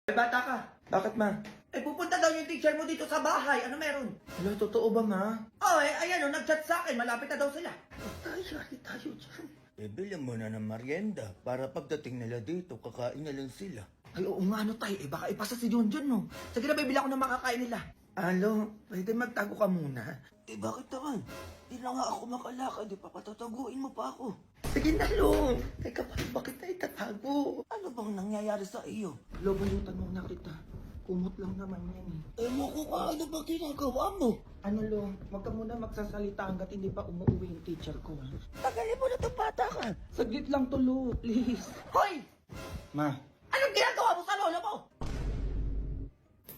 Ay, bata ka. Bakit, ma? Eh, pupunta daw yung teacher mo dito sa bahay. Ano meron? Wala, totoo ba, ma? Oh, eh, ayan o, nag-chat sa akin. Malapit na daw sila. Tayo dyan. Eh, bilang mo na ng merienda para pagdating nila dito, kakain na lang sila. Ay, oo nga, ano tayo? Eh, baka ipasa si Junjun, no? Sige na, bibili ako ng makakain nila. Alo, pwede magtago ka muna? Eh, bakit naman? Di na nga ako makalakad, di pa patataguin mo pa ako. Sige na, Lo. Teka pa, bakit na itatago? Ano bang nangyayari sa iyo? Lo, balutan mo na kita. Kumot lang naman yan eh. Eh, mo ko ka, ano ba ginagawa mo? Ano, Lo? Huwag ka muna magsasalita hanggat hindi pa umuwi yung teacher ko, ha? Tagalin mo na itong bata ka. Saglit lang to, Lo. Please. Hoy! Ma, Anong ginagawa mo sa lolo mo?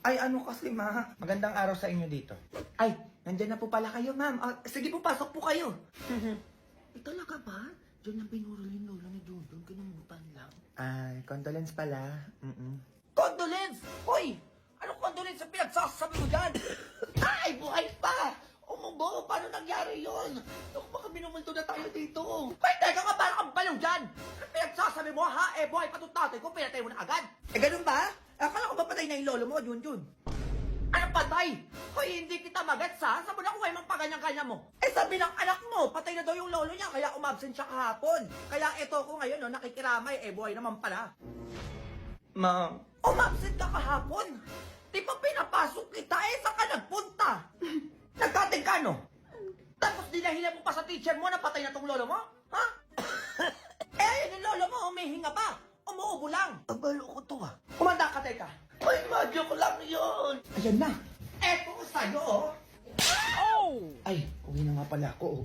Ay, ano kasi, ma? Magandang araw sa inyo dito. Ay, nandyan na po pala kayo, ma'am. Ah, sige po, pasok po kayo. Eh, talaga ba? Diyan ang pinuro yung lolo ni Junjun, kinumutan lang. Ay, condolence pala. Condolence? Hoy! Anong condolence ang pinagsasabi mo dyan? Ay, buhay pa! Umubo, paano nangyari yun? Naku, baka minumulto na tayo dito. Ay, teka ka, parang kang balaw dyan! Ano pinagsasabi mo, ha? Eh, buhay pa itong tatay ko, pinatay mo na agad. Eh, ganun ba? Akala ko ba patay na yung lolo mo, Junjun? Ano patay? Hoy, hindi kita magets, ha? Saan mo nakuha yung mga paganyang-kanya mo? Eh, sabi ng anak mo, patay na daw yung lolo niya, kaya umabsent siya kahapon. Kaya eto ko ngayon, no, nakikiramay, eh, buhay naman pala. Ma'am. Umabsent ka kahapon? Di ba pinapasok kita, eh, saan ka nagpunta? Nagkating ka, no? Tapos dinahilan mo pa sa teacher mo na patay na tong lolo mo? Ha? Eh, ayun yung lolo mo, humihinga pa. Umuubo lang. abalo ko to ah. Kumanda ka, teka. Ay, madyo ko lang yun. Ayan na. Eto ko sa'yo, oh. Ay, uwi na nga pala ako, oh.